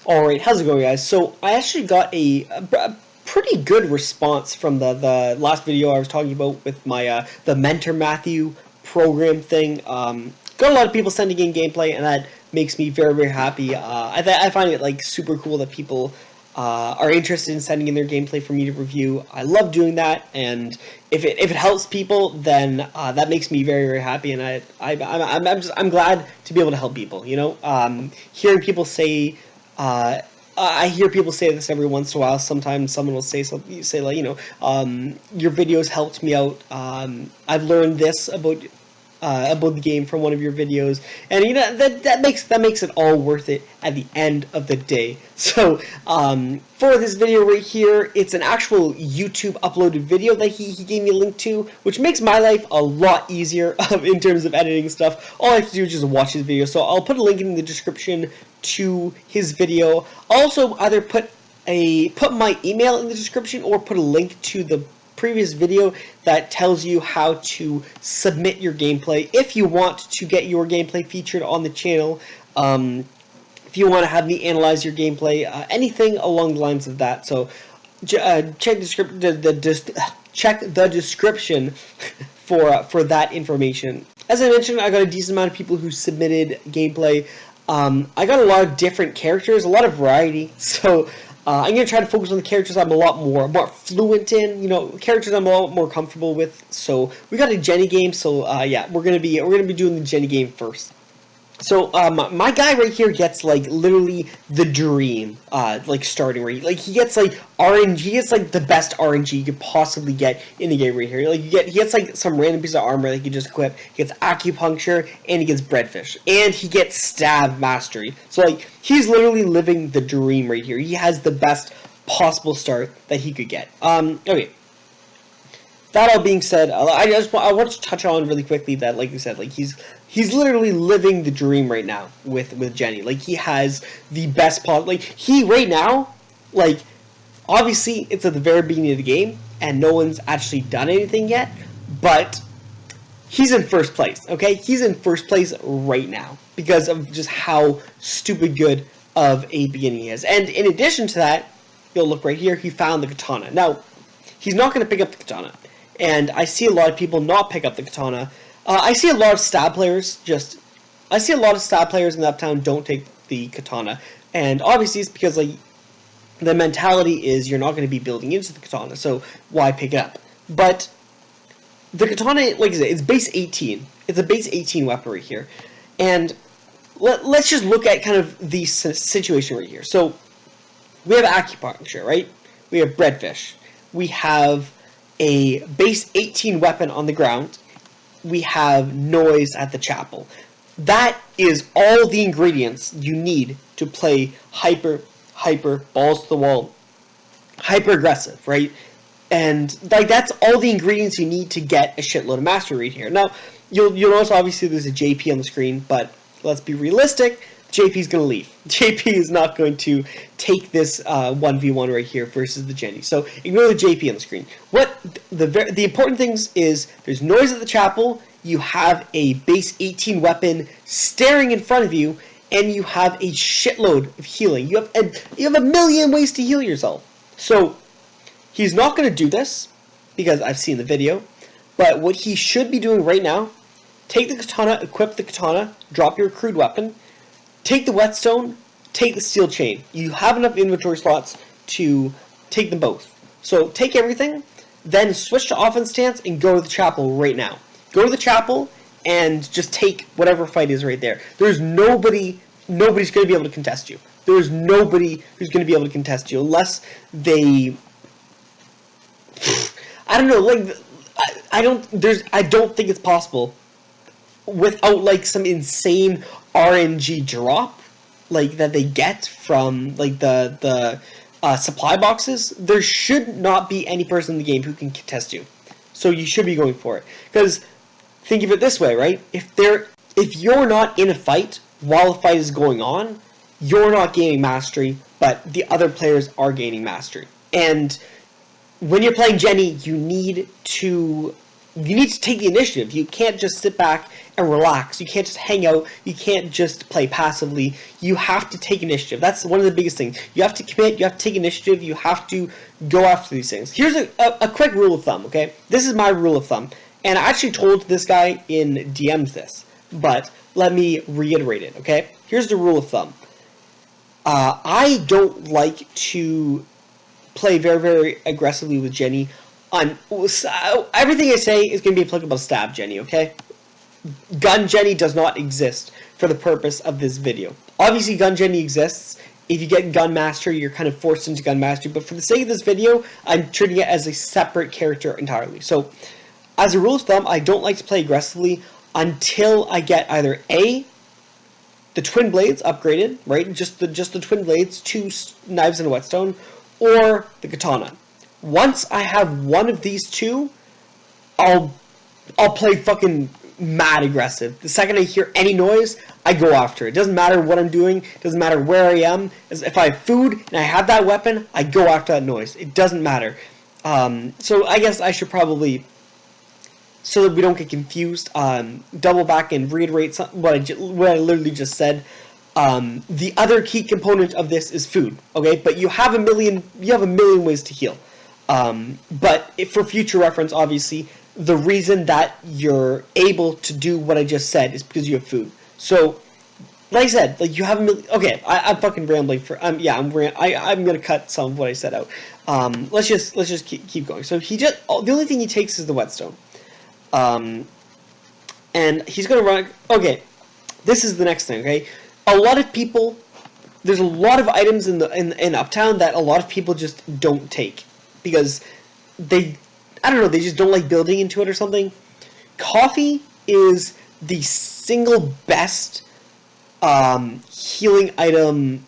Alright, how's it going, guys? So I actually got a pretty good response from the last video I was talking about with my the Mentor Matthew program thing. Got a lot of people sending in gameplay, and that makes me very, very happy. I find it like super cool that people are interested in sending in their gameplay for me to review. I love doing that, and if it helps people, then that makes me very, very happy. And I'm glad to be able to help people. You know, hearing people say. I hear people say this every once in a while. Sometimes someone will say something, say like, your videos helped me out. I've learned this about the game from one of your videos, and that makes it all worth it at the end of the day. So for this video right here, it's an actual YouTube uploaded video that he gave me a link to, which makes my life a lot easier in terms of editing stuff. All I have to do is just watch his video. So I'll put a link in the description to his video. I'll also either put my email in the description or put a link to the previous video that tells you how to submit your gameplay if you want to get your gameplay featured on the channel. If you want to have me analyze your gameplay, anything along the lines of that. So check the description for that information. As I mentioned, I got a decent amount of people who submitted gameplay. I got a lot of different characters, a lot of variety, so I'm going to try to focus on the characters I'm a lot more fluent in, characters I'm a lot more comfortable with. So we got a Jenny game, so yeah, we're going to be doing the Jenny game first. So my guy right here gets like literally the dream, like starting rate. Like he gets like RNG. He gets like the best RNG you could possibly get in the game right here. Like he gets like some random piece of armor that he just equip. He gets acupuncture and he gets breadfish and he gets stab mastery. So like he's literally living the dream right here. He has the best possible start that he could get. Okay. That all being said, I want to touch on really quickly that, like I said, like he's literally living the dream right now with Jenny. Like he has the best possible. Like he right now, like obviously it's at the very beginning of the game and no one's actually done anything yet, but he's in first place. Okay, he's in first place right now because of just how stupid good of a beginning he is. And in addition to that, you'll look right here. He found the katana. Now he's not going to pick up the katana. And I see a lot of people not pick up the katana. I see a lot of stab players in Uptown don't take the katana. And obviously it's because like the mentality is you're not going to be building into the katana, so why pick it up? But the katana, like I said, it's base 18. It's a base 18 weapon right here. And let's just look at kind of the situation right here. So we have acupuncture, right? We have breadfish. We have a base 18 weapon on the ground. We have noise at the chapel. That is all the ingredients you need to play hyper balls to the wall, hyper aggressive, right? And like that's all the ingredients you need to get a shitload of mastery right here. Now you'll notice obviously there's a JP on the screen, but let's be realistic. JP's going to leave. JP is not going to take this 1v1 right here versus the Jenny. So ignore the JP on the screen. What the important things is there's noise at the chapel, you have a base 18 weapon staring in front of you, and you have a shitload of healing. You have a million ways to heal yourself. So he's not going to do this because I've seen the video, but what he should be doing right now, take the katana, equip the katana, drop your crude weapon, take the whetstone, take the steel chain. You have enough inventory slots to take them both. So take everything, then switch to offense stance and go to the chapel right now. Go to the chapel and just take whatever fight is right there. There's nobody's going to be able to contest you. There's nobody who's going to be able to contest you unless they, I don't know, like I don't think it's possible without like some insane RNG drop like that they get from like the supply boxes. There should not be any person in the game who can contest you, so you should be going for it. Because think of it this way, right? If you're not in a fight while the fight is going on, you're not gaining mastery, but the other players are gaining mastery. And when you're playing Jenny, you need to take the initiative. You can't just sit back and relax. You can't just hang out. You can't just play passively. You have to take initiative. That's one of the biggest things. You have to commit. You have to take initiative. You have to go after these things. Here's a quick rule of thumb, okay? This is my rule of thumb. And I actually told this guy in DMs this, but let me reiterate it, okay? Here's the rule of thumb. I don't like to play very, very aggressively with Jenny. Everything I say is going to be applicable to Stab Jenny, okay? Gun Jenny does not exist for the purpose of this video. Obviously, Gun Jenny exists. If you get Gun Master, you're kind of forced into Gun Master. But for the sake of this video, I'm treating it as a separate character entirely. So, as a rule of thumb, I don't like to play aggressively until I get either A, the Twin Blades upgraded, right? Just the Twin Blades, 2 knives and a whetstone, or the Katana. Once I have one of these two, I'll play fucking mad aggressive. The second I hear any noise, I go after it. It doesn't matter what I'm doing. It doesn't matter where I am. If I have food and I have that weapon, I go after that noise. It doesn't matter. So I guess I should probably, so that we don't get confused, double back and reiterate what I literally just said. The other key component of this is food. Okay, but you have a million ways to heal. But for future reference, obviously, the reason that you're able to do what I just said is because you have food. So, like I said, like you have a million. Okay, I'm fucking rambling for. I'm gonna cut some of what I said out. Let's just keep going. So the only thing he takes is the whetstone. And he's gonna run. Okay, this is the next thing. Okay, a lot of people. There's a lot of items in Uptown that a lot of people just don't take because I don't know, they just don't like building into it or something. Coffee is the single best healing item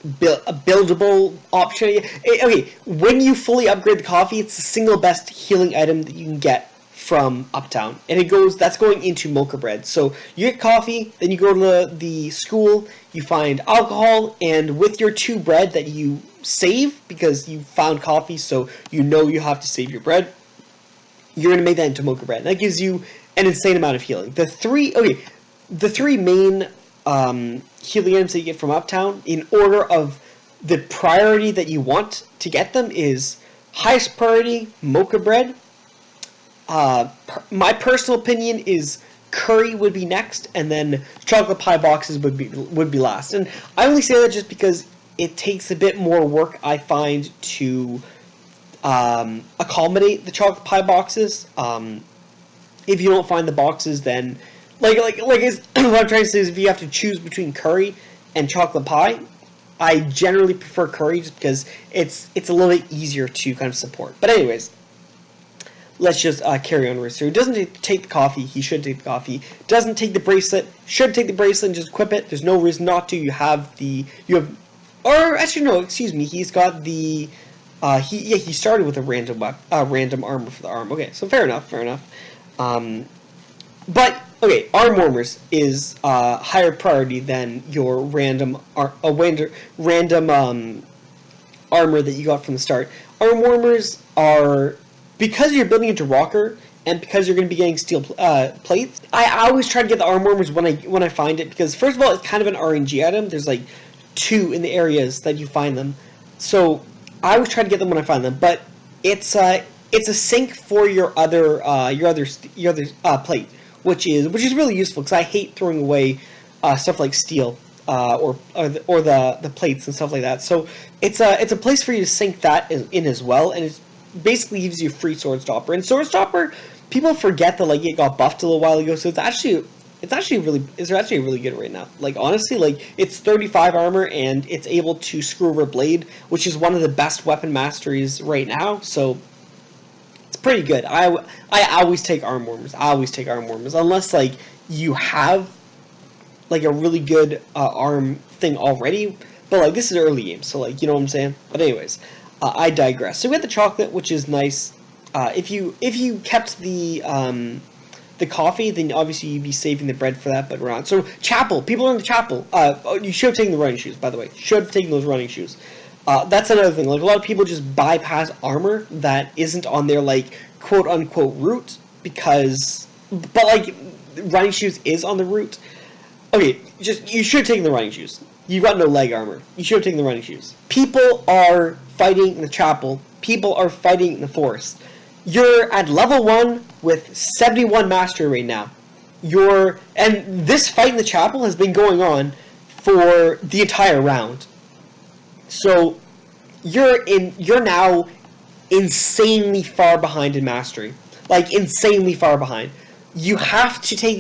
buildable option. Okay, when you fully upgrade the coffee, it's the single best healing item that you can get from Uptown, and that's going into mocha bread. So you get coffee, then you go to the school, you find alcohol, and with your 2 bread that you save because you found coffee, so you know you have to save your bread, you're going to make that into mocha bread. And that gives you an insane amount of healing. The three main healing items that you get from Uptown, in order of the priority that you want to get them, is highest priority, mocha bread. My personal opinion is curry would be next, and then chocolate pie boxes would be last. And I only say that just because it takes a bit more work, I find, to accommodate the chocolate pie boxes. If you don't find the boxes, then what I'm trying to say is, if you have to choose between curry and chocolate pie, I generally prefer curry just because it's a little bit easier to kind of support. But anyways, let's just carry on. So he doesn't take the coffee. He should take the coffee. Doesn't take the bracelet. Should take the bracelet and just equip it. There's no reason not to. He's got the. He started with a random armor for the arm. Okay, so fair enough. But okay, arm warmers is higher priority than your random armor that you got from the start. Arm warmers are, because you're building into rocker, and because you're going to be getting steel plates, I always try to get the arm warmers when I find it, because first of all, it's kind of an RNG item. There's like 2 in the areas that you find them, so I always try to get them when I find them. But it's a sink for your other plate, which is really useful, because I hate throwing away stuff like steel or the plates and stuff like that. So it's a place for you to sink that in as well, and it's basically gives you free sword stopper. And sword stopper, people forget that like it got buffed a little while ago, so it's actually really good right now. Like honestly, like it's 35 armor and it's able to screw over blade, which is one of the best weapon masteries right now. So it's pretty good. I always take arm warmers. Unless like you have like a really good arm thing already. But like this is early game, so like you know what I'm saying. But anyways. I digress. So we have the chocolate, which is nice. If you kept the coffee, then obviously you'd be saving the bread for that. But around chapel, people are in the chapel. You should have taken the running shoes, by the way. Should have taken those running shoes. That's another thing. Like a lot of people just bypass armor that isn't on their like quote unquote route because but like running shoes is on the route. Okay, you should have taken the running shoes. You've got no leg armor. You should have taken the running shoes. People are fighting in the chapel. People are fighting in the forest. You're at level 1 with 71 mastery right now. And this fight in the chapel has been going on for the entire round. So you're now insanely far behind in mastery. Like insanely far behind. You have to take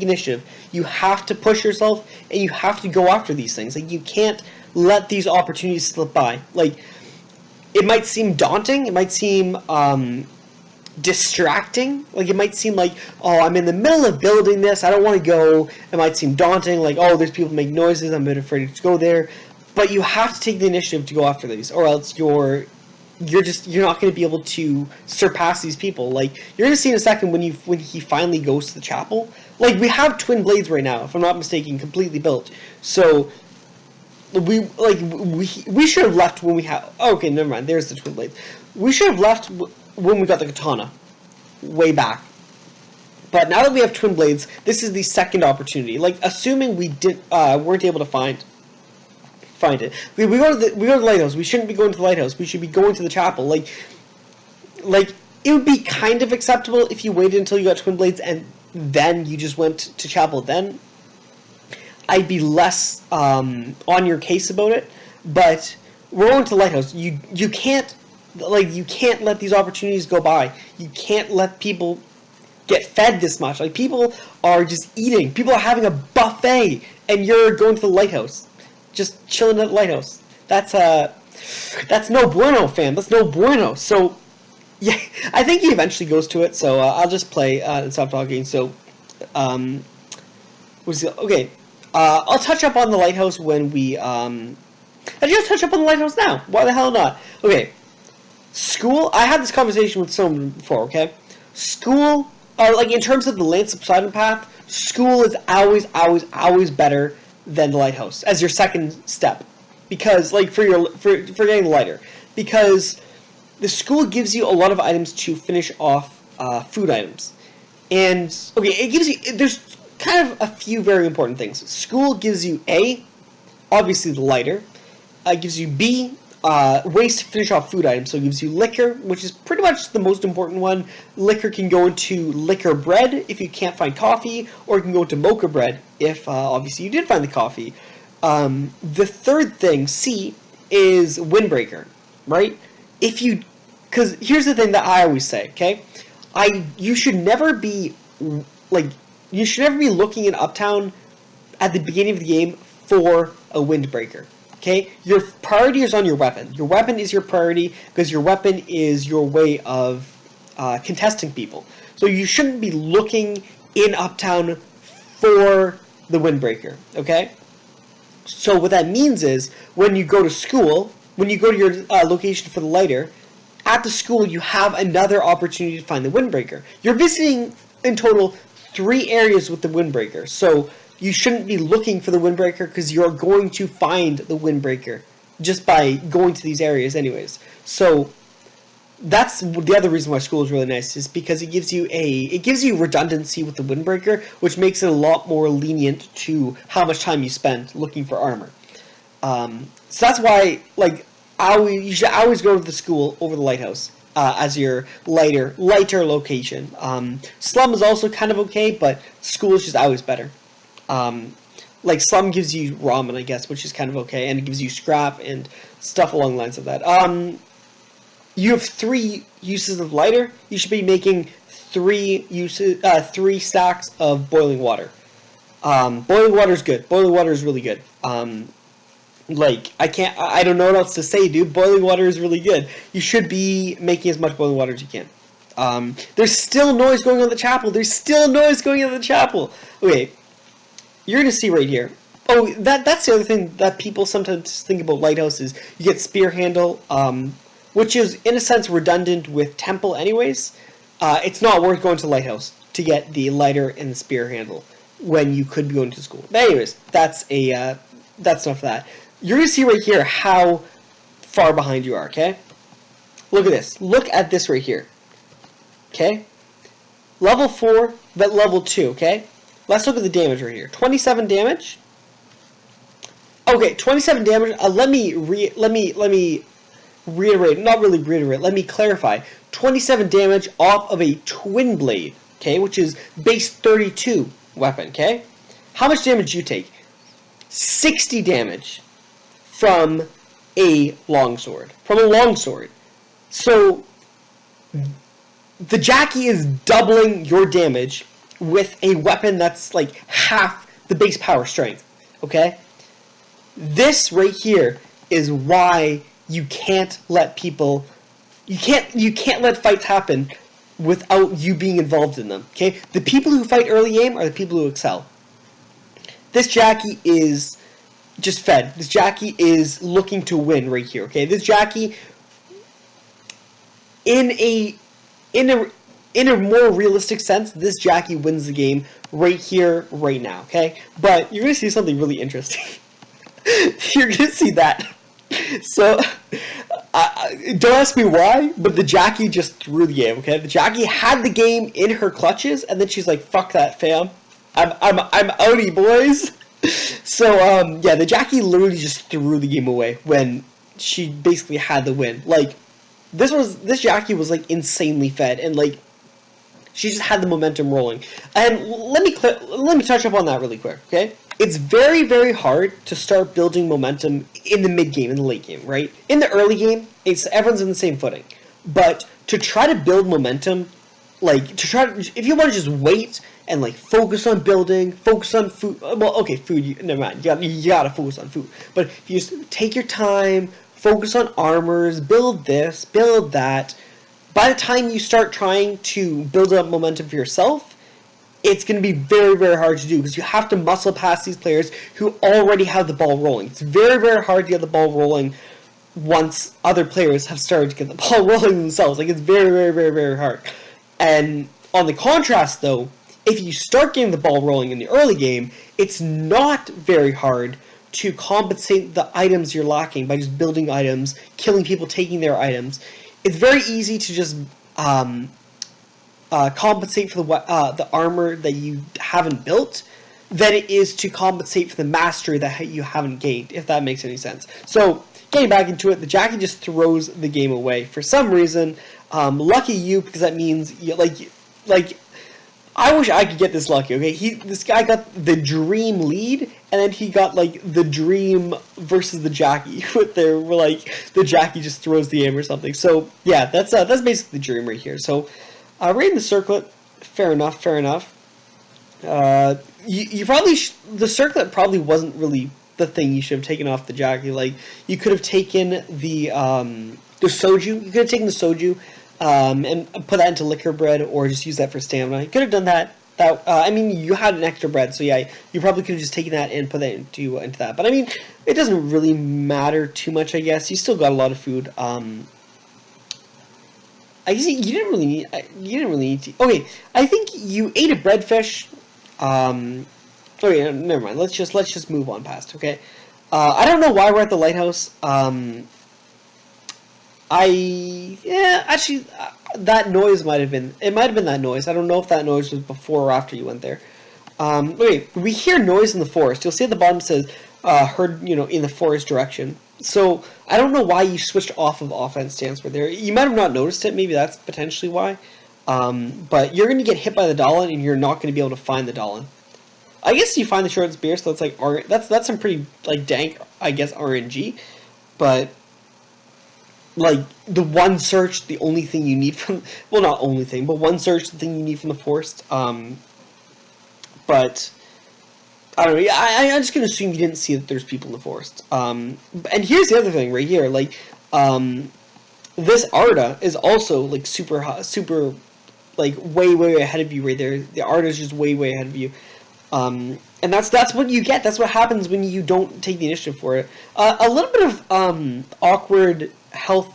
initiative. You have to push yourself, and you have to go after these things. Like, you can't let these opportunities slip by. Like, it might seem daunting. It might seem distracting. Like, it might seem like, oh, I'm in the middle of building this. I don't want to go. It might seem daunting. Like, oh, there's people making noises. I'm a bit afraid to go there. But you have to take the initiative to go after these, or else you're not going to be able to surpass these people. Like, you're going to see in a second when he finally goes to the chapel. Like, we have twin blades right now, if I'm not mistaken, completely built. So we should have left when we have. Oh, okay, never mind. There's the twin blades. We should have left when we got the katana, way back. But now that we have twin blades, this is the second opportunity. Like, assuming we weren't able to find it. We go to the lighthouse. We shouldn't be going to the lighthouse. We should be going to the chapel. Like it would be kind of acceptable if you waited until you got twin blades and then you just went to chapel. Then I'd be less on your case about it. But we're going to the lighthouse. You can't let these opportunities go by. You can't let people get fed this much. Like, people are just eating. People are having a buffet, and you're going to the lighthouse. Just chilling at the lighthouse. That's no bueno, fam. That's no bueno. So, yeah, I think he eventually goes to it. So I'll just play and stop talking. So, okay. I'll touch up on the lighthouse when we. I just touch up on the lighthouse now. Why the hell not? Okay. School. I had this conversation with someone before. Okay. School. Like, in terms of the Lance of Poseidon path, school is always better than the lighthouse as your second step, because like for getting the lighter, because the school gives you a lot of items to finish off food items, and okay, it gives you, there's kind of a few very important things. School gives you obviously the lighter, gives you B, ways to finish off food items. So it gives you liquor, which is pretty much the most important one. Liquor can go into liquor bread if you can't find coffee, or it can go into mocha bread if obviously you did find the coffee. The third thing, C, is windbreaker, right? Because here's the thing that I always say, okay? You should never be looking in Uptown at the beginning of the game for a windbreaker. Okay, your priority is on your weapon. Your weapon is your priority because your weapon is your way of contesting people. So you shouldn't be looking in Uptown for the windbreaker. Okay. So what that means is when you go to school, when you go to your location for the lighter, at the school you have another opportunity to find the windbreaker. You're visiting in total 3 areas with the windbreaker. So you shouldn't be looking for the windbreaker because you're going to find the windbreaker just by going to these areas anyways. So that's the other reason why school is really nice, is because it gives you redundancy with the windbreaker, which makes it a lot more lenient to how much time you spend looking for armor. So that's why, like, you should always go to the school over the lighthouse as your lighter location. Slum is also kind of okay, but school is just always better. Like, Slum gives you ramen, I guess, which is kind of okay, and it gives you scrap and stuff along the lines of that. You have 3 uses of lighter. You should be making 3 stacks of boiling water. Boiling water is good. Boiling water is really good. I don't know what else to say, dude. Boiling water is really good. You should be making as much boiling water as you can. There's still noise going on in the chapel. Okay. You're going to see right here. Oh, that's the other thing that people sometimes think about lighthouse is you get spear handle, which is, in a sense, redundant with temple anyways. It's not worth going to lighthouse to get the lighter and the spear handle when you could be going to school. But anyways, that's enough of that. You're going to see right here how far behind you are, okay? Look at this. Look at this right here. Okay? level 4, but level 2, okay? Let's look at the damage right here. 27 damage. Okay, 27 damage. Let me reiterate, not really reiterate, let me clarify. 27 damage off of a twin blade, okay, which is base 32 weapon, okay? How much damage do you take? 60 damage from a longsword. So the Jackie is doubling your damage with a weapon that's like half the base power strength, okay? This right here is why you can't let people, you can't let fights happen without you being involved in them, okay? The people who fight early game are the people who excel. This Jackie is just fed. This Jackie is looking to win right here, okay? This Jackie, in a more realistic sense, this Jackie wins the game right here, right now, okay? But you're going to see something really interesting. You're going to see that. So, don't ask me why, but the Jackie just threw the game, okay? The Jackie had the game in her clutches, and then she's like, fuck that, fam. I'm outie, boys. So, yeah, the Jackie literally just threw the game away when she basically had the win. Like, this Jackie was, like, insanely fed, and, like, she just had the momentum rolling. And let me touch up on that really quick, okay? It's very, very hard to start building momentum in the mid game, in the late game, right? In the early game, everyone's in the same footing. But to try to build momentum, like, if you want to just wait and, like, focus on building, focus on food, well, okay, food, never mind, you gotta focus on food. But if you just take your time, focus on armors, build this, build that, by the time you start trying to build up momentum for yourself, it's going to be very, very hard to do because you have to muscle past these players who already have the ball rolling. It's very, very hard to get the ball rolling once other players have started to get the ball rolling themselves. Like, it's very, very, very, very hard. And on the contrast, though, if you start getting the ball rolling in the early game, it's not very hard to compensate the items you're lacking by just building items, killing people, taking their items. It's very easy to just compensate for the armor that you haven't built than it is to compensate for the mastery that you haven't gained, if that makes any sense. So, getting back into it, the Jackie just throws the game away. For some reason, lucky you, because that means, like, I wish I could get this lucky, okay? This guy got the dream lead, and then he got, like, the dream versus the Jackie, where like, the Jackie just throws the game or something. So, yeah, that's basically the dream right here. So, right in the circlet, fair enough. You probably the circlet probably wasn't really the thing you should have taken off the Jackie. Like, you could have taken the soju. You could have taken the soju and put that into liquor bread, or just use that for stamina. You could have done that. I mean, you had an extra bread, so yeah, you probably could have just taken that and put that into that. But I mean, it doesn't really matter too much, I guess. You still got a lot of food. I guess you didn't really need to. Okay, I think you ate a breadfish. Okay, never mind. Let's just move on past. Okay, I don't know why we're at the lighthouse. Actually, that noise might have been that noise. I don't know if that noise was before or after you went there. Okay, we hear noise in the forest. You'll see at the bottom it says heard, in the forest direction. So, I don't know why you switched off of offense stance right there. You might have not noticed it. Maybe that's potentially why. But you're going to get hit by the Dolan, and you're not going to be able to find the Dolan. I guess you find the short spear, so that's like that's some pretty, like, dank, I guess, RNG. But, like, the one search, the only thing you need from, well, not only thing, but one search, the thing you need from the forest. But I don't know. I'm just gonna assume you didn't see that there's people in the forest. And here's the other thing right here. Like, this Arda is also, like, super, like, way ahead of you right there. The Arda is just way ahead of you. And that's what you get. That's what happens when you don't take the initiative for it. A little bit of awkward health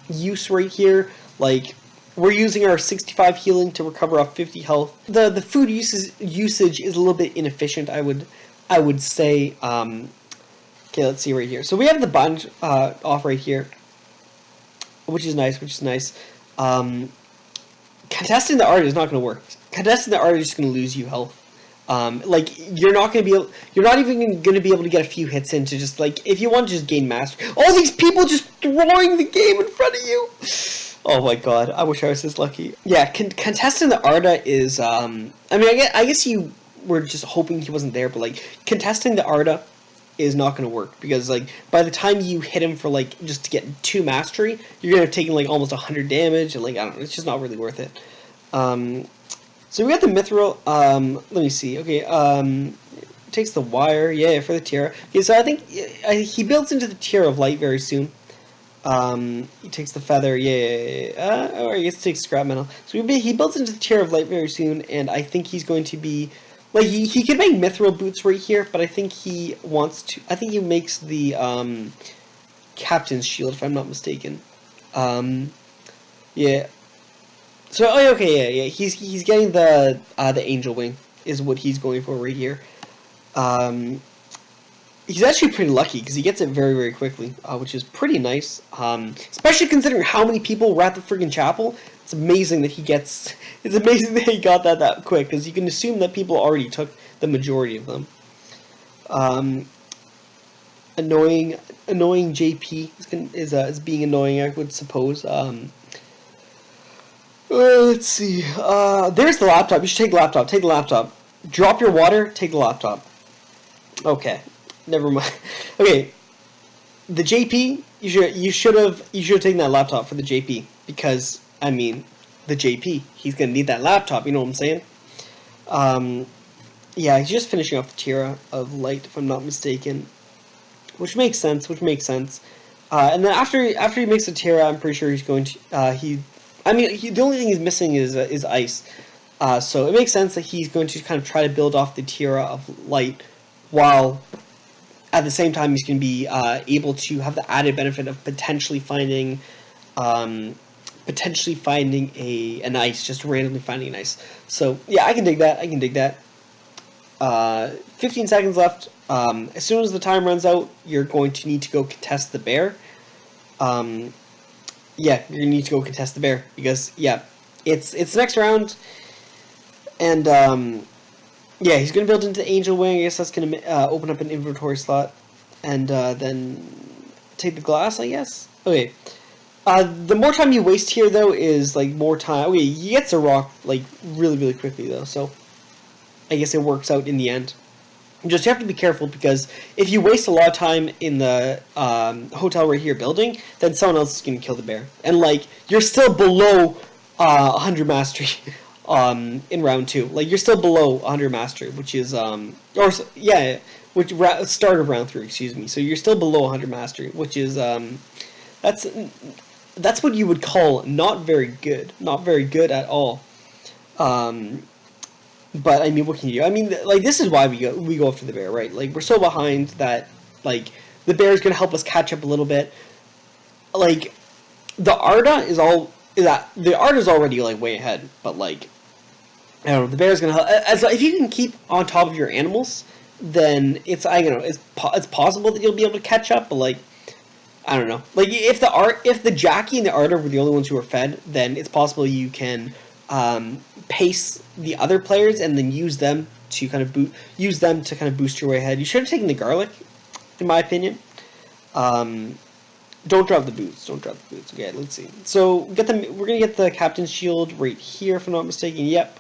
use right here. Like, we're using our 65 healing to recover off 50 health. The food usage is a little bit inefficient, I would say. Okay, let's see right here. So we have the button off right here, which is nice. contesting the art is not going to work. Contesting the art is just going to lose you health. Like you're not going to be able, you're not even going to be able to get a few hits in to just like if you want to just gain mastery. All these people just throwing the game in front of you. Oh my god, I wish I was this lucky. Yeah, contesting the Arda is I mean I guess you were just hoping he wasn't there, but like contesting the Arda is not going to work because like by the time you hit him for like just to get 2 mastery, you're going to have taken like almost 100 damage and like I don't know, it's just not really worth it. So we got the mithril. Let me see. Okay, takes the wire. Yeah, for the tiara. Okay, so I think he builds into the tiara of light very soon. He takes the feather. Yeah. Or I guess he takes scrap metal. So he builds into the tiara of light very soon, and I think he's going to be like he could make mithril boots right here, but I think he wants to. I think he makes the captain's shield if I'm not mistaken. Yeah. So okay, yeah. He's getting the angel wing is what he's going for right here. He's actually pretty lucky because he gets it very very quickly, which is pretty nice. Especially considering how many people were at the friggin' chapel. It's amazing that he gets. It's amazing that he got that quick because you can assume that people already took the majority of them. Annoying JP is being annoying, I would suppose. Let's see. There's the laptop. You should take the laptop. Take the laptop. Drop your water. Take the laptop. Okay. Never mind. Okay. The JP. You should have taken that laptop for the JP because I mean the JP. He's gonna need that laptop. You know what I'm saying? Yeah. He's just finishing off the tiara of light, if I'm not mistaken, which makes sense. And then after he makes the tiara, I'm pretty sure he's going to the only thing he's missing is ice. So it makes sense that he's going to kind of try to build off the tiara of light, while at the same time he's going to be able to have the added benefit of potentially finding an ice, just randomly finding an ice. So yeah, I can dig that. 15 seconds left. As soon as the time runs out, you're going to need to go contest the bear. Yeah, you're gonna need to go contest the bear because it's the next round, and yeah, he's gonna build into Angel Wing. I guess that's gonna open up an inventory slot, and then take the glass. I guess. Okay. The more time you waste here, though, is like more time. Okay, he gets a rock like really really quickly though, so I guess it works out in the end. Just you have to be careful because if you waste a lot of time in the hotel right here building, then someone else is going to kill the bear. And like you're still below 100 mastery in round 2. Like you're still below 100 mastery, which is start of round 3. Excuse me. So you're still below 100 mastery, which is that's what you would call not very good at all. But I mean, what can you do? I mean, like this is why we go after the bear, right? Like we're so behind that like the bear is gonna help us catch up a little bit. Like the Arda is already like way ahead, but like I don't know, the bear is gonna help. As if you can keep on top of your animals, then it's possible that you'll be able to catch up. But like I don't know, like if the Jackie and the Arda were the only ones who were fed, then it's possible you can pace the other players and then use them to kind of boost your way ahead. You should have taken the garlic, in my opinion. Don't drop the boots. Okay, let's see. So we're gonna get the captain's shield right here, if I'm not mistaken. Yep.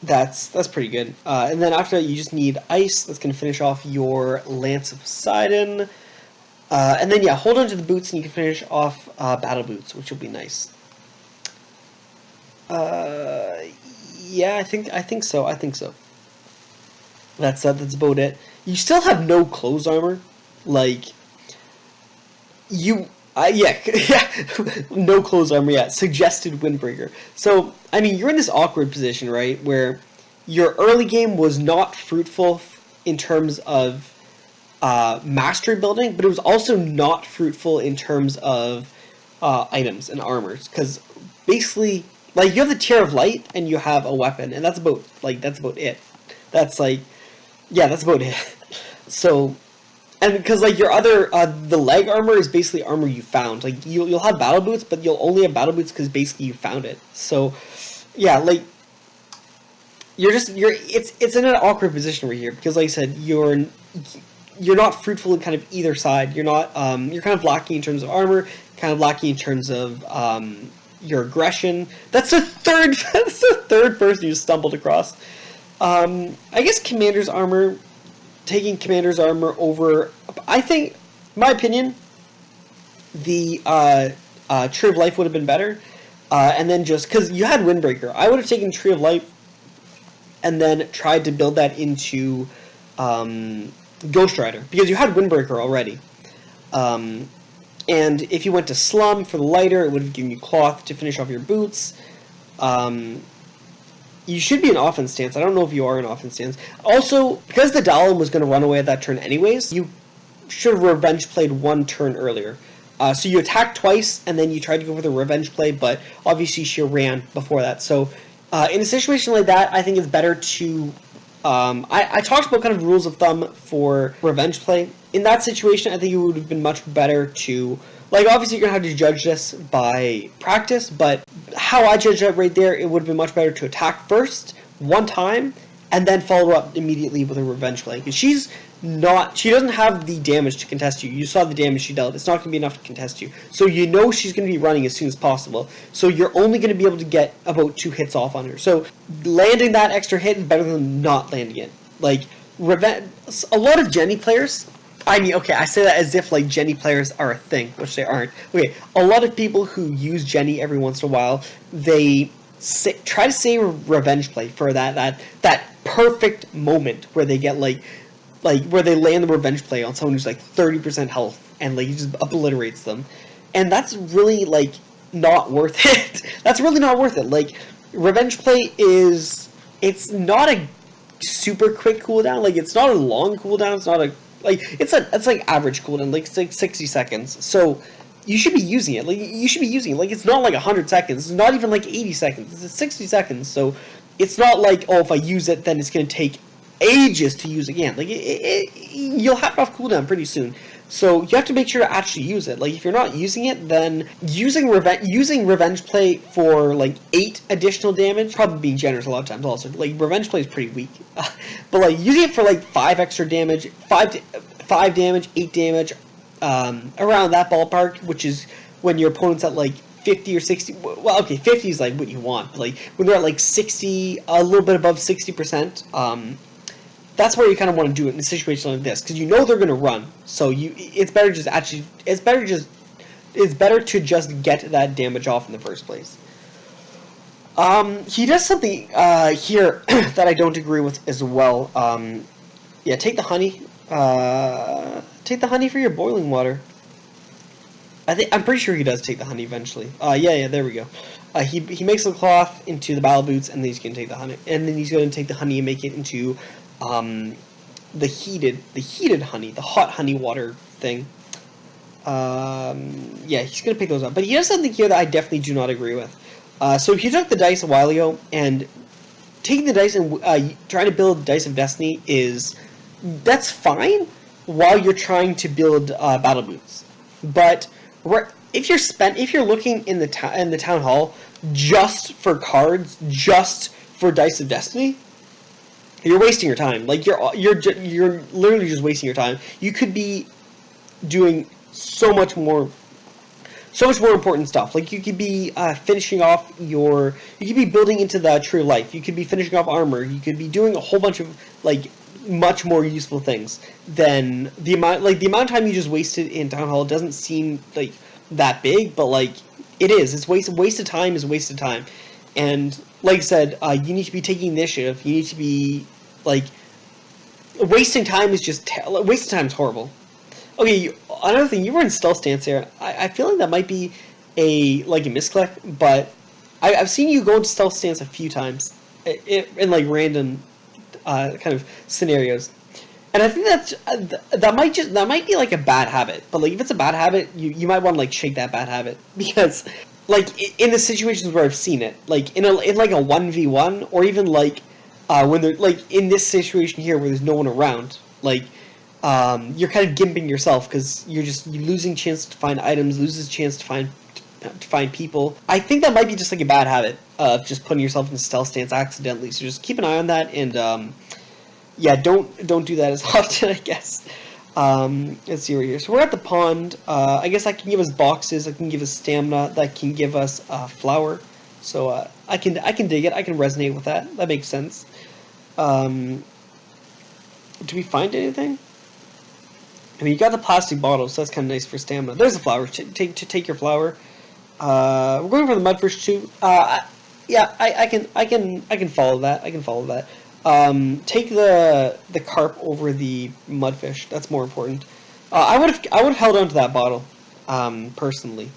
That's pretty good. And then after that, you just need ice. That's gonna finish off your Lance of Poseidon. And then hold on to the boots, and you can finish off battle boots, which will be nice. Yeah, I think so. That's about it. You still have no clothes armor, like no clothes armor yet. Suggested windbreaker. So I mean, you're in this awkward position, right, where your early game was not fruitful in terms of mastery building, but it was also not fruitful in terms of items and armors, because basically. Like, you have the Tier of Light, and you have a weapon, and that's about it. That's about it. So, And because like your other the leg armor is basically armor you found. Like you'll have battle boots, but you'll only have battle boots because basically you found it. So yeah, like it's in an awkward position right here because like I said, you're not fruitful in kind of either side. You're not you're kind of lacking in terms of armor, kind of lacking in terms of your aggression. That's the third that's the third person you stumbled across. I guess Commander's armor, taking Commander's armor over, I think, my opinion, the Tree of Life would have been better. And then just, because you had Windbreaker, I would have taken Tree of Life and then tried to build that into Ghost Rider, because you had Windbreaker already. And if you went to Slum for the lighter, it would have given you Cloth to finish off your boots. You should be in offense stance. I don't know if you are in offense stance. Also, because the Dallin was going to run away at that turn anyways, you should have revenge played one turn earlier. So you attacked twice, and then you tried to go for the revenge play, but obviously she ran before that. So in a situation like that, I think it's better to... I talked about kind of rules of thumb for revenge play. In that situation, I think it would have been much better to... Like, obviously, you're going to have to judge this by practice, but how I judge that right there, it would have been much better to attack first, one time, and then follow up immediately with a revenge play. Because she doesn't have the damage to contest you. You saw the damage she dealt. It's not going to be enough to contest you. So you know she's going to be running as soon as possible. So you're only going to be able to get about 2 hits off on her. So landing that extra hit is better than not landing it. Like, a lot of Jenny players... I mean, okay, I say that as if, like, Jenny players are a thing, which they aren't. Okay, a lot of people who use Jenny every once in a while, they try to say revenge play for that perfect moment where they get, like, where they land the revenge play on someone who's, like, 30% health, and, like, he just obliterates them. And that's really, like, not worth it. That's really not worth it. Like, revenge play is... It's not a super quick cooldown. Like, it's not a long cooldown. It's not a... Like, it's like average cooldown, like, it's like 60 seconds. So, you should be using it. Like, you should be using it. Like, it's not like 100 seconds. It's not even like 80 seconds. It's 60 seconds. So, it's not like, oh, if I use it, then it's going to take ages to use again. Like, you'll have off cooldown pretty soon. So, you have to make sure to actually use it. Like, if you're not using it, then using revenge play for, like, 8 additional damage, probably being generous a lot of times also. Like, revenge play is pretty weak. But, like, using it for, like, 5 extra damage, 5 damage, 8 damage, around that ballpark, which is when your opponent's at, like, 50 or 60, well, okay, 50 is, like, what you want. But, like, when they're at, like, 60, a little bit above 60%, that's where you kind of want to do it in a situation like this, because you know they're going to run. So it's better to just get that damage off in the first place. He does something here that I don't agree with as well. Yeah, take the honey. Take the honey for your boiling water. I'm pretty sure he does take the honey eventually. Yeah, there we go. He makes the cloth into the battle boots, and then he's going to take the honey, and then he's going to take the honey and make it into the heated honey, the hot honey water thing. Yeah, he's going to pick those up. But he does something here that I definitely do not agree with. So he took the dice a while ago, and taking the dice and trying to build Dice of Destiny that's fine while you're trying to build battle boots. But if you're looking in the town hall just for cards, just for Dice of Destiny, you're wasting your time. Like you're literally just wasting your time. You could be doing so much more important stuff. Like you could be finishing off you could be building into the Tree of Life. You could be finishing off armor. You could be doing a whole bunch of like much more useful things than the amount of time you just wasted in Town Hall. Doesn't seem like that big, but like it is. It's wasted time is wasted time. And like I said, you need to be taking initiative. You need to be like wasting time is just wasting time is horrible. Okay, another thing, you were in stealth stance here. I feel like that might be a misclick, but I've seen you go into stealth stance a few times in like random kind of scenarios, and I think that might be like a bad habit. But like if it's a bad habit, you might want to like shake that bad habit, because like in the situations where I've seen it, like in like a 1v1, or even like when they're like in this situation here where there's no one around, like you're kind of gimping yourself because you're losing chance to find items, loses chance to find people. I think that might be just like a bad habit of just putting yourself in stealth stance accidentally. So just keep an eye on that, and yeah, don't do that as often, I guess. Let's see right here. So we're at the pond. I guess that can give us boxes. That can give us stamina. That can give us flour. So I can dig it. I can resonate with that. That makes sense. Do we find anything? I mean, you got the plastic bottle, so that's kind of nice for stamina. There's a flour. Take your flour. We're going for the mudfish too. Yeah, I can follow that. I can follow that. Take the carp over the mudfish. That's more important. I would have held on to that bottle, personally,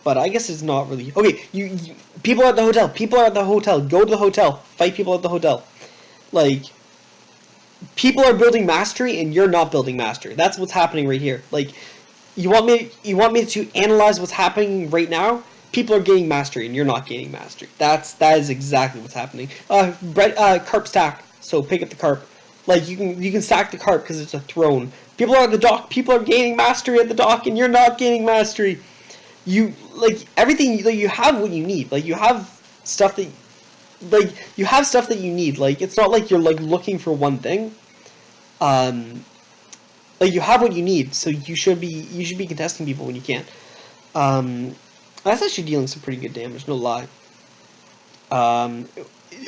but I guess it's not really okay. You people are at the hotel. People are at the hotel. Go to the hotel. Fight people at the hotel. Like, people are building mastery and you're not building mastery. That's what's happening right here. Like, you want me to analyze what's happening right now? People are gaining mastery and you're not gaining mastery. That is exactly what's happening. Carp stack. So pick up the carp. Like, you can stack the carp because it's a throne. People are at the dock. People are gaining mastery at the dock and you're not gaining mastery. You like everything. Like, you have what you need. Like, you have stuff that. Like, you have stuff that you need. Like, it's not like you're like looking for one thing. Like, you have what you need, so you should be contesting people when you can. That's actually dealing some pretty good damage, no lie.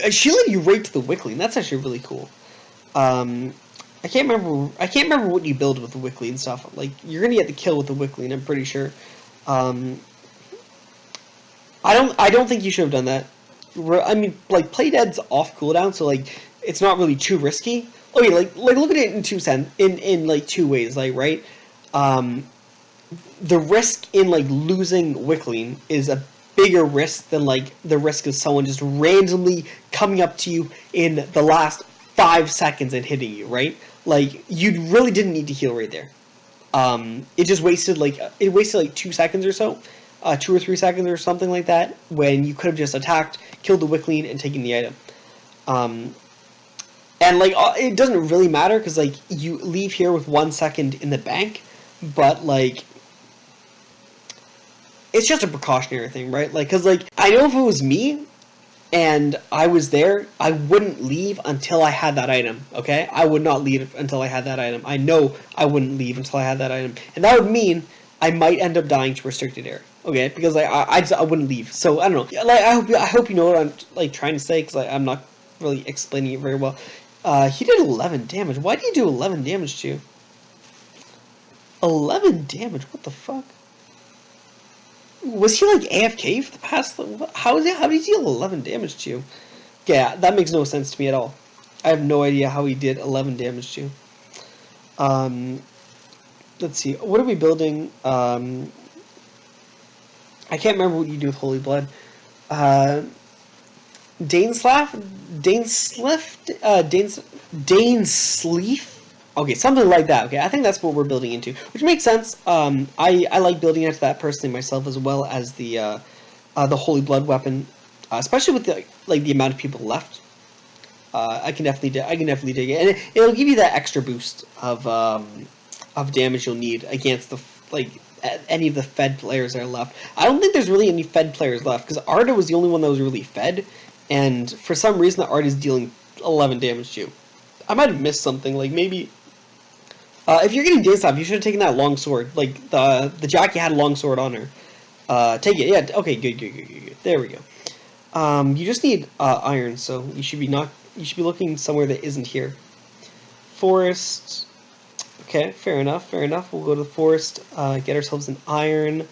Shielded you right to the Wickling. That's actually really cool. I can't remember what you build with the Wickling and stuff. Like, you're gonna get the kill with the Wickling, I'm pretty sure. I don't think you should have done that. I mean, like, Play Dead's off cooldown, so like it's not really too risky. Okay, like look at it in like two ways, like, right? The risk in like losing Wickling is a bigger risk than like the risk of someone just randomly coming up to you in the last 5 seconds and hitting you, right? Like, you really didn't need to heal right there. It just wasted like 2 seconds or so. 2 or 3 seconds or something like that, when you could have just attacked, killed the Wickling, and taken the item. And like, it doesn't really matter because like you leave here with 1 second in the bank, but like, it's just a precautionary thing, right? Like, because like, I know if it was me and I was there, I wouldn't leave until I had that item. Okay, I would not leave until I had that item. I know I wouldn't leave until I had that item, and that would mean I might end up dying to restricted area. Okay, because like I wouldn't leave. So I don't know. Like, I hope you know what I'm like trying to say, because like, I'm not really explaining it very well. He did 11 damage. Why do you do 11 damage to? 11 damage. What the fuck? Was he like AFK for the past? How did he deal 11 damage to you? Yeah, that makes no sense to me at all. I have no idea how he did 11 damage to you. Let's see. What are we building? I can't remember what you do with Holy Blood. Danesleaf? Okay, something like that. Okay, I think that's what we're building into, which makes sense. I like building into that personally myself, as well as the Holy Blood weapon, especially with the amount of people left. I can definitely dig it, and it'll give you that extra boost of damage you'll need against any of the fed players that are left. I don't think there's really any fed players left, because Arda was the only one that was really fed, and for some reason the Arda is dealing 11 damage to you. I might have missed something, like maybe... if you're getting Daneslav, you should have taken that long sword. Like, the Jackie had a long sword on her. Take it, yeah, okay, good. There we go. You just need iron, so you should be looking somewhere that isn't here. Forest... Okay, fair enough. We'll go to the forest, get ourselves an iron.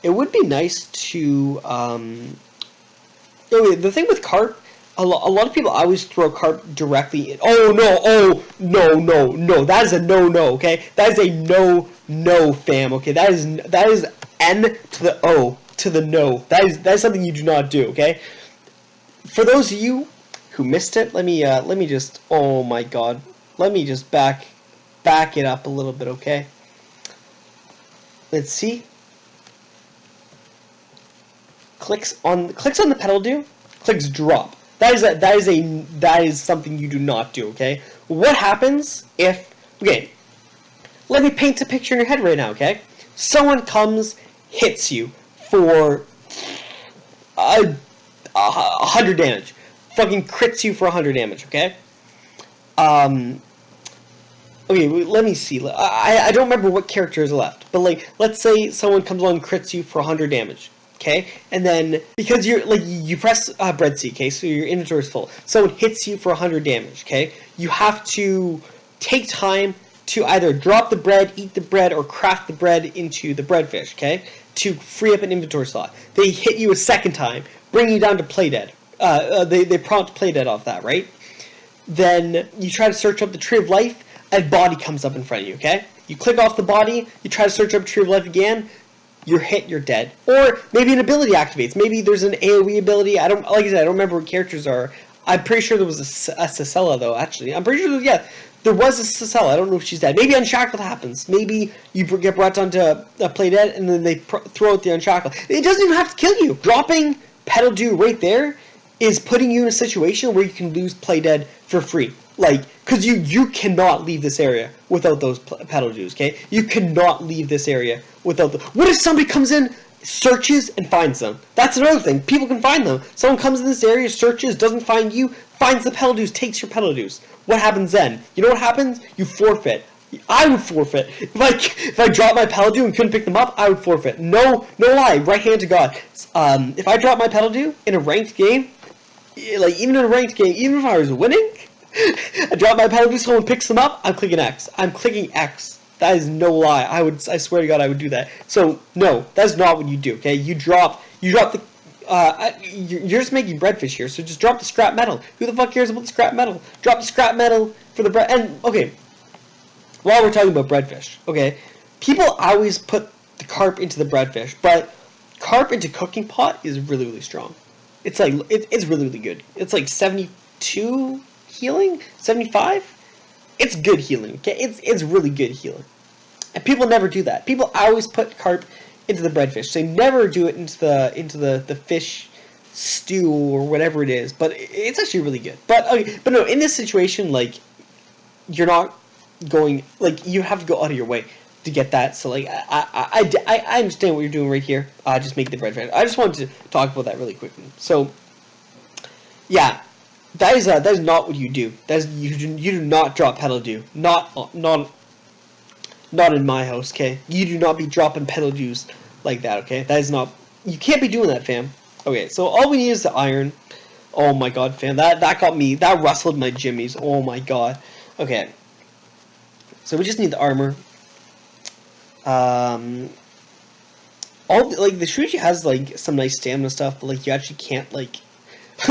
It would be nice to... the thing with carp, a lot of people always throw carp directly in. Oh, no. That is a no, okay? That is a no, fam, okay? That is N to the O to the no. That is something you do not do, okay? For those of you who missed it, let me just... Oh, my God. Let me just back it up a little bit, okay? Let's see. Clicks on the pedal do. Clicks drop. That is something you do not do. Okay. What happens if? Okay. Let me paint a picture in your head right now. Okay. Someone comes, hits you for 100 damage. Fucking crits you for 100 damage. Okay. Okay, let me see. I don't remember what character is left, but like, let's say someone comes along and crits you for 100 damage, okay? And then, because you're, like, you press bread C, okay? So your inventory is full. Someone hits you for 100 damage, okay? You have to take time to either drop the bread, eat the bread, or craft the bread into the breadfish, okay? To free up an inventory slot. They hit you a second time, bring you down to play dead. They prompt play dead off that, right? Then you try to search up the Tree of Life, a body comes up in front of you, okay? You click off the body, you try to search up Tree of Life again, you're hit, you're dead. Or maybe an ability activates. Maybe there's an AoE ability. Like I said, I don't remember what characters are. I'm pretty sure there was a Cicella, though, actually. I'm pretty sure, there was a Cicella. I don't know if she's dead. Maybe Unshackled happens. Maybe you get brought down to play dead, and then they throw out the Unshackled. It doesn't even have to kill you. Dropping Petal Dew right there is putting you in a situation where you can lose play dead for free. Like, because you cannot leave this area without those Petal Dews, okay? You cannot leave this area without them. What if somebody comes in, searches, and finds them? That's another thing. People can find them. Someone comes in this area, searches, doesn't find you, finds the Petal Dews, takes your Petal Dews. What happens then? You know what happens? You forfeit. I would forfeit. If I dropped my Petal Dew and couldn't pick them up, I would forfeit. No lie, right hand to God. If I drop my Petal Dew in a ranked game, like, even in a ranked game, even if I was winning, I drop my Petal Dew, someone picks them up, I'm clicking X. I'm clicking X. That is no lie. I swear to God, I would do that. So, no, that's not what you do, okay? You drop the, you're just making breadfish here, so just drop the scrap metal. Who the fuck cares about the scrap metal? Drop the scrap metal for the bread, and, okay, while we're talking about breadfish, okay, people always put the carp into the breadfish, but carp into cooking pot is really, really strong. It's like, it's really, really good. It's like 72 healing? 75? It's good healing, okay? It's really good healing. And people never do that. People always put carp into the breadfish. They never do it into the fish stew or whatever it is. But it's actually really good. But no, in this situation, like, you're not going, like, you have to go out of your way to get that. So, like, I understand what you're doing right here. Just make the breadfish. I just wanted to talk about that really quickly. So, yeah. That is not what you do. You do not drop Petal Dew. Not in my house, okay? You do not be dropping Petal Dews like that, okay? That is not. You can't be doing that, fam. Okay, so all we need is the iron. Oh my God, fam, that got me. That rustled my jimmies. Oh my God. Okay. So we just need the armor. The Shuji has like some nice stamina stuff, but like you actually can't like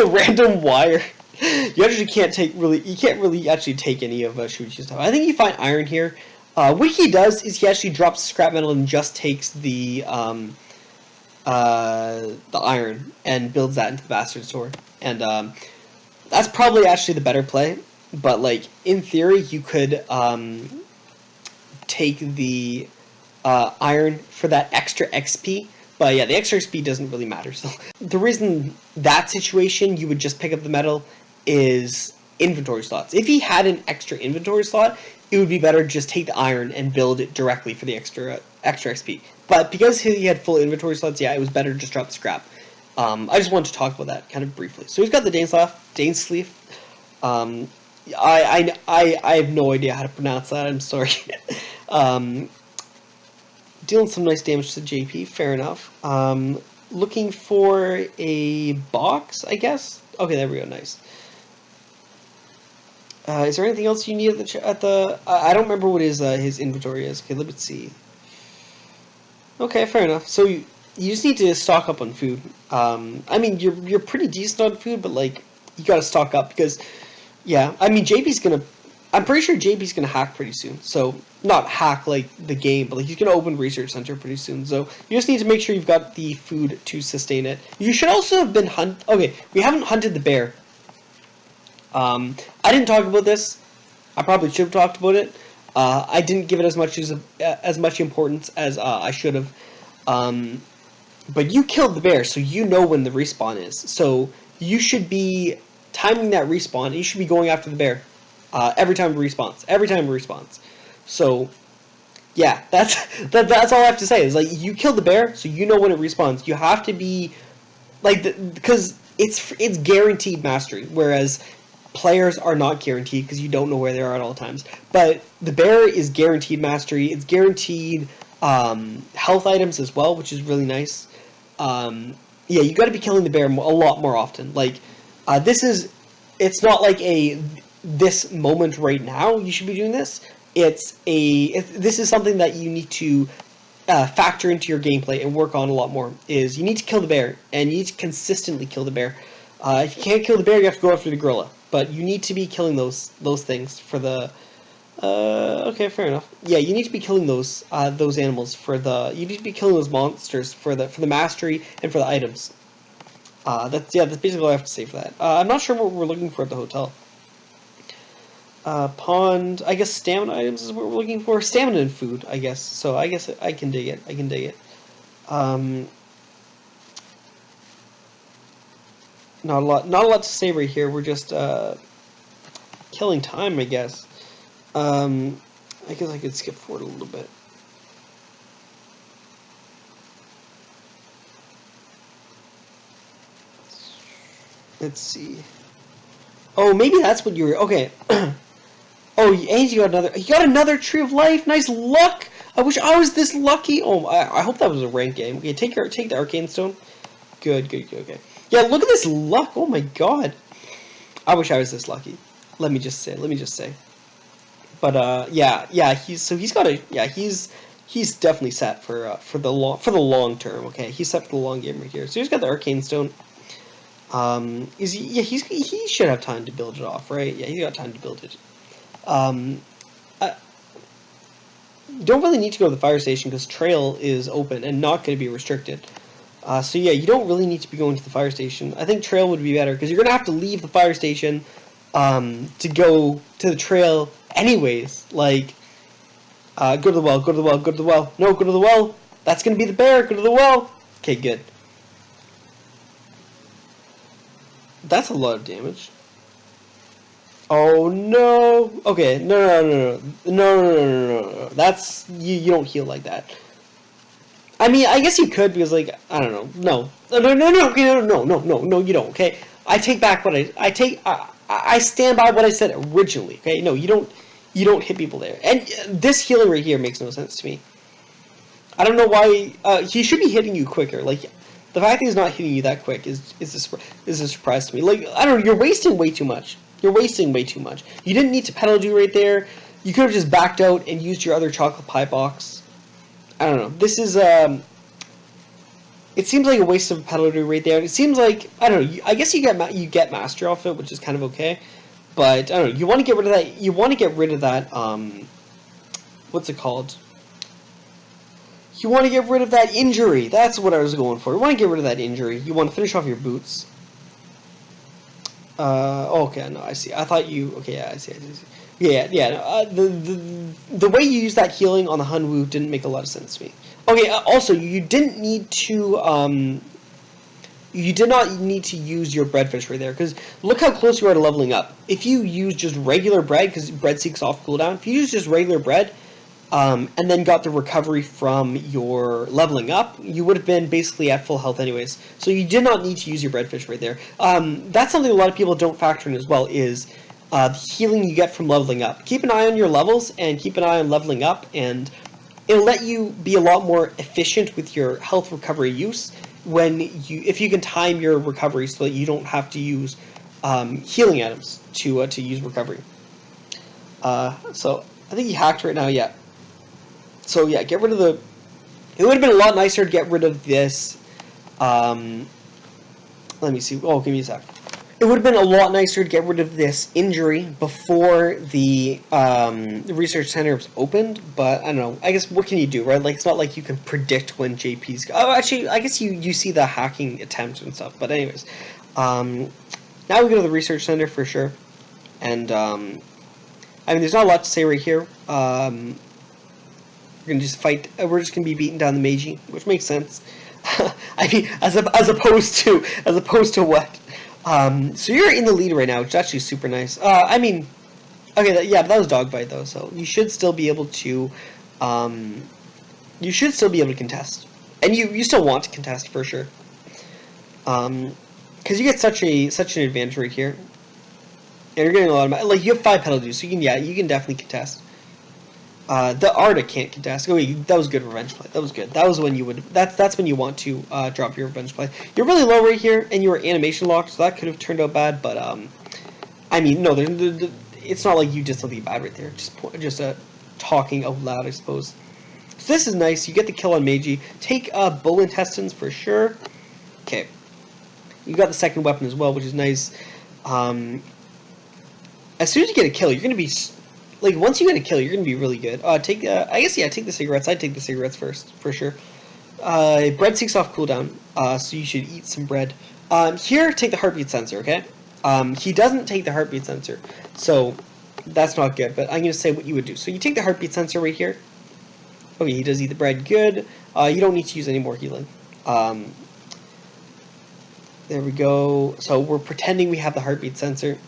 random wire. You actually can't really actually take any of Shuichi's stuff. I think you find iron here. What he does is he actually drops scrap metal and just takes the iron and builds that into the bastard sword. And that's probably actually the better play. But like in theory, you could take the iron for that extra XP. But yeah, the extra XP doesn't really matter. So the reason that situation you would just pick up the metal is inventory slots. If he had an extra inventory slot, it would be better to just take the iron and build it directly for the extra XP. But because he had full inventory slots, yeah, it was better to just drop the scrap. I just wanted to talk about that kind of briefly. So he's got the Dainsleif. I have no idea how to pronounce that. I'm sorry. Dealing some nice damage to JP. Fair enough. Looking for a box, I guess. Okay, there we go. Nice. Is there anything else you need at the? I don't remember what his inventory is. Okay, let's see. Okay, fair enough. So you just need to stock up on food. I mean, you're pretty decent on food, but like you got to stock up because, yeah. I mean, I'm pretty sure JP's gonna hack pretty soon. So not hack like the game, but like he's gonna open research center pretty soon. So you just need to make sure you've got the food to sustain it. You should also have been Okay, we haven't hunted the bear. I didn't talk about this. I probably should have talked about it. I didn't give it as much importance as I should have. But you killed the bear, so you know when the respawn is. So you should be timing that respawn. You should be going after the bear every time it respawns. Every time it respawns. So yeah, that's all I have to say. Is like you kill the bear, so you know when it respawns. You have to be like because it's guaranteed mastery, whereas players are not guaranteed because you don't know where they are at all times. But the bear is guaranteed mastery. It's guaranteed health items as well, which is really nice. Yeah, you got to be killing the bear a lot more often. Like it's not like this moment right now you should be doing this. This is something that you need to factor into your gameplay and work on a lot more. Is you need to kill the bear, and you need to consistently kill the bear. If you can't kill the bear, you have to go after the gorilla. But you need to be killing those things for the. Okay, fair enough. Yeah, you need to be killing those animals for the. You need to be killing those monsters for the mastery and for the items. That's basically all I have to say for that. I'm not sure what we're looking for at the hotel. Pond, I guess stamina items is what we're looking for. Stamina and food, I guess. So I guess I can dig it. I can dig it. Not a lot to say right here. We're just killing time, I guess. I guess I could skip forward a little bit. Let's see. Oh, maybe that's what you were. Okay. Oh, and you got another Tree of Life. Nice luck. I wish I was this lucky. Oh, I hope that was a ranked game. Okay, take the Arcane Stone. Good. Okay. Yeah, look at this luck. Oh my God. I wish I was this lucky. Let me just say. But yeah. He's definitely set for the long term. Okay, he's set for the long game right here. So he's got the Arcane Stone. He should have time to build it off, right? Yeah, he's got time to build it. You don't really need to go to the fire station because trail is open and not going to be restricted. So yeah, you don't really need to be going to the fire station. I think trail would be better because you're going to have to leave the fire station to go to the trail anyways. Like, go to the well. No, go to the well. That's going to be the bear. Go to the well. Okay, good. That's a lot of damage. Oh no! Okay, no. That's you don't heal like that. I mean, I guess you could because like I don't know. No, you don't. Okay, I take back what I stand by what I said originally. Okay, no, you don't hit people there. And this healing right here makes no sense to me. I don't know why he should be hitting you quicker. Like the fact that he's not hitting you that quick is a surprise to me. Like I don't know, you're wasting way too much. You didn't need to pedal do right there. You could have just backed out and used your other chocolate pie box. I don't know. This is it seems like a waste of pedal do right there. It seems like I don't know. I guess you get master off it, which is kind of okay. But I don't know. You want to get rid of that. You want to get rid of that. What's it called? You want to get rid of that injury. That's what I was going for. You want to get rid of that injury. You want to finish off your boots. Okay, no, I see. I thought you. Okay, yeah, I see. Yeah. No, the way you use that healing on the Hunwoo didn't make a lot of sense to me. Okay. Also, you didn't need to. You did not need to use your breadfish right there because look how close you are to leveling up. If you use just regular bread, because bread seeks off cooldown, if you use just regular bread, and then got the recovery from your leveling up, you would have been basically at full health anyways. So you did not need to use your breadfish right there. That's something a lot of people don't factor in as well, is the healing you get from leveling up. Keep an eye on your levels, and keep an eye on leveling up, and it'll let you be a lot more efficient with your health recovery use if you can time your recovery so that you don't have to use healing items to use recovery. So I think he hacked right now, yeah. So yeah, get rid of the. It would have been a lot nicer to get rid of this. Let me see. Oh, give me a sec. It would have been a lot nicer to get rid of this injury before the research center was opened. But I don't know. I guess what can you do, right? Like it's not like you can predict when JP's. Oh, actually, I guess you see the hacking attempt and stuff. But anyways, now we go to the research center for sure. And I mean, there's not a lot to say right here. We're gonna just fight. We're just gonna be beating down the Meiji, which makes sense. I mean, as opposed to what? So you're in the lead right now, which is actually super nice. I mean, okay, yeah, but that was dogfight though, so you should still be able to, contest, and you still want to contest for sure. Because you get such an advantage right here, and you're getting a lot of like you have 5 penalties, so you can definitely contest. The Arda can't contest. Oh, wait, that was good revenge play. That was good. That was when you would. That's when you want to drop your revenge play. You're really low right here, and you were animation locked, so that could have turned out bad. But I mean, no, it's not like you did something bad right there. Just talking out loud, I suppose. So this is nice. You get the kill on Meiji. Take bull intestines for sure. Okay, you got the second weapon as well, which is nice. As soon as you get a kill, you're gonna be. Like, once you get a kill, you're going to be really good. Take the cigarettes. I'd take the cigarettes first, for sure. Bread seeks off cooldown, so you should eat some bread. Here, take the heartbeat sensor, okay? He doesn't take the heartbeat sensor, so that's not good, but I'm going to say what you would do. So you take the heartbeat sensor right here. Okay, he does eat the bread, good. You don't need to use any more healing. There we go. So we're pretending we have the heartbeat sensor.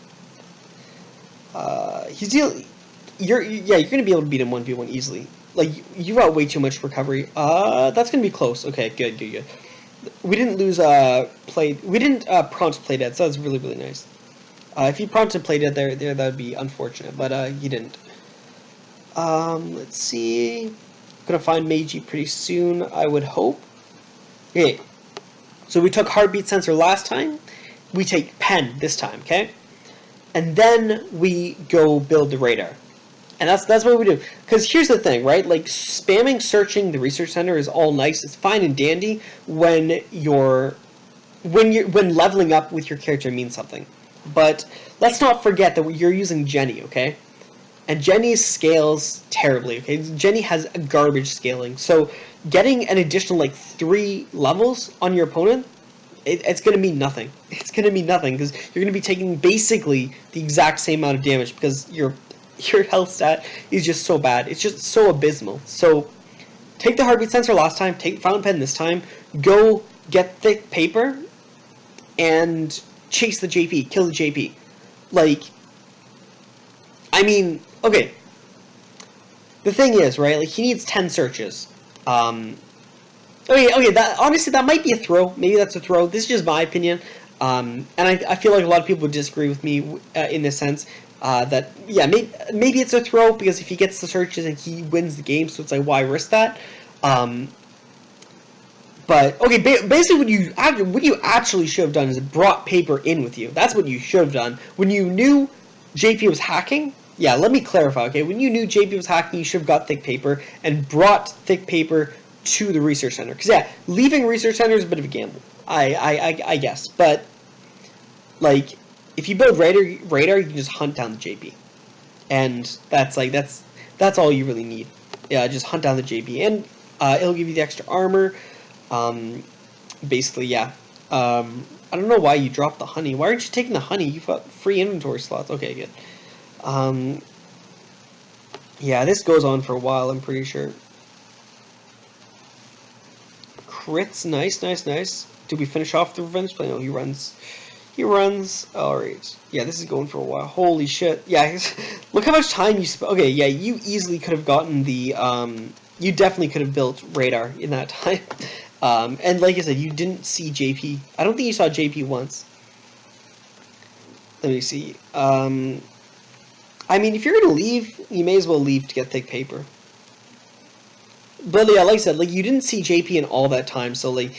He's dealing... You're gonna be able to beat him 1v1 easily. Like, you got way too much recovery. That's gonna be close. Okay, good. We didn't lose we didn't prompt play dead, so that's really, really nice. If you prompted play dead there that would be unfortunate, but you didn't. Let's see. Gonna find Meiji pretty soon, I would hope. Okay. So we took heartbeat sensor last time. We take pen this time, okay? And then we go build the radar. And that's what we do. Because here's the thing, right? Like, spamming searching the research center is all nice. It's fine and dandy when leveling up with your character means something. But let's not forget that you're using Jenny, okay? And Jenny scales terribly, okay? Jenny has a garbage scaling. So getting an additional, like, 3 levels on your opponent, it's going to mean nothing. It's going to mean nothing, because you're going to be taking basically the exact same amount of damage, because your health stat is just so bad. It's just so abysmal. So take the heartbeat sensor last time, take fountain pen this time, go get thick paper, and chase the JP, kill the JP. Like, I mean, okay. The thing is, right, like, he needs 10 searches. Okay, honestly, that might be a throw. Maybe that's a throw. This is just my opinion. And I feel like a lot of people would disagree with me in this sense. Maybe it's a throw, because if he gets the searches and he wins the game, so it's like, why risk that? But okay, basically what you actually should have done is brought paper in with you. That's what you should have done when you knew JP was hacking. Yeah, let me clarify. Okay, when you knew JP was hacking, you should have got thick paper and brought thick paper to the research center. Because yeah, leaving research center is a bit of a gamble. I guess, but like, if you build radar, you can just hunt down the JP, and that's all you really need. Yeah, just hunt down the JP, and it'll give you the extra armor. Basically, yeah. I don't know why you dropped the honey. Why aren't you taking the honey? You've got free inventory slots. Okay, good. Yeah, this goes on for a while, I'm pretty sure. Crits, nice. Did we finish off the revenge play? No, he runs. Alright. Yeah, this is going for a while. Holy shit. Yeah, look how much time you spent. Okay, yeah, you easily could have gotten the, you definitely could have built radar in that time. And like I said, you didn't see JP. I don't think you saw JP once. Let me see. I mean, if you're going to leave, you may as well leave to get thick paper. But yeah, like I said, like, you didn't see JP in all that time, so like,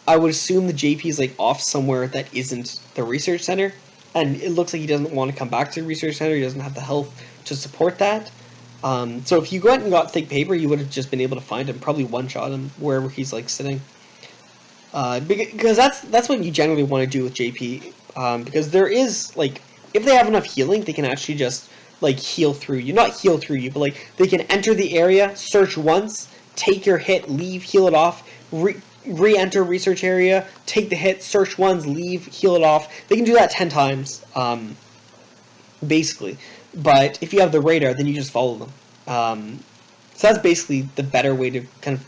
I would assume the JP is like off somewhere that isn't the research center, and it looks like he doesn't want to come back to the research center. He doesn't have the health to support that. So if you went and got thick paper, you would have just been able to find him, probably one-shot him wherever he's like sitting. Because that's what you generally want to do with JP. Because there is, like, if they have enough healing, they can actually just like heal through you. Not heal through you, but like they can enter the area, search once, take your hit, leave, heal it off, re-enter research area, take the hit, search once, leave, heal it off. They can do that 10 times, basically. But if you have the radar, then you just follow them. So that's basically the better way to kind of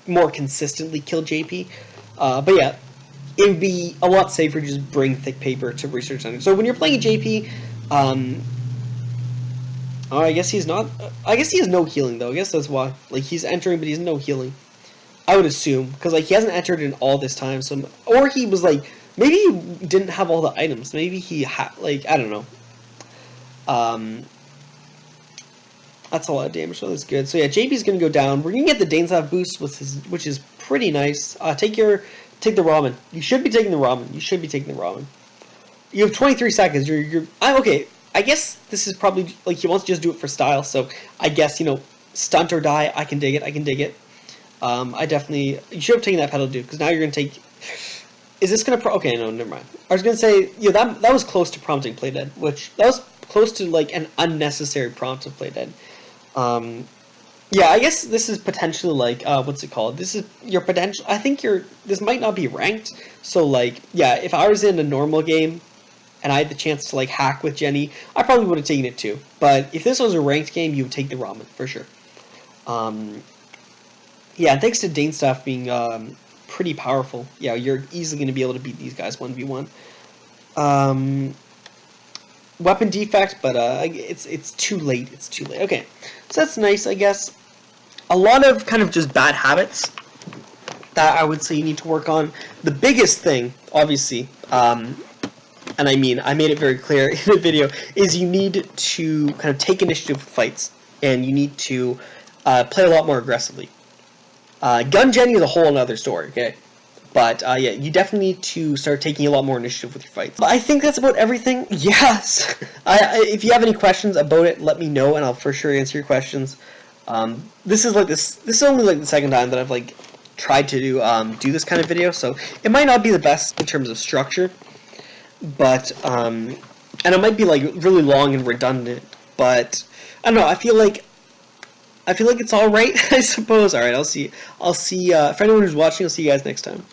more consistently kill JP. But yeah, it would be a lot safer to just bring thick paper to research center. So when you're playing a JP, oh, I guess he's not. I guess he has no healing though. I guess that's why. Like he's entering, but he's no healing. I would assume because like he hasn't entered in all this time. So or he was like maybe he didn't have all the items. Maybe he had like I don't know. That's a lot of damage. So that's good. So yeah, JP's gonna go down. We're gonna get the Daneslav boost, which is pretty nice. Take the ramen. You should be taking the ramen. You should be taking the ramen. You have 23 seconds. I'm okay. I guess this is probably like he wants to just do it for style. So I guess stunt or die. I can dig it. I can dig it. I definitely you should have taken that pedal dude because now you're gonna take. Is this gonna okay? No, never mind. I was gonna say that was close to prompting play dead, which that was close to like an unnecessary prompt to play dead. Yeah, I guess this is potentially like what's it called? This is your potential. I think this might not be ranked. So like yeah, if I was in a normal game and I had the chance to like hack with Jenny, I probably would have taken it too. But if this was a ranked game, you would take the ramen for sure. Yeah, thanks to Daneslav being pretty powerful. Yeah, you're easily going to be able to beat these guys 1v1. Weapon defect, but it's too late. It's too late. Okay, so that's nice, I guess. A lot of kind of just bad habits that I would say you need to work on. The biggest thing, obviously, and I mean, I made it very clear in the video, is you need to kind of take initiative with fights, and you need to play a lot more aggressively. Gun Jenny is a whole other story, okay? But yeah, you definitely need to start taking a lot more initiative with your fights. I think that's about everything. Yes! If you have any questions about it, let me know, and I'll for sure answer your questions. This is only like the second time that I've like tried to do this kind of video, so it might not be the best in terms of structure, but and it might be like really long and redundant, but I don't know. I feel like it's all right. I suppose. All right. I'll see. For anyone who's watching, I'll see you guys next time.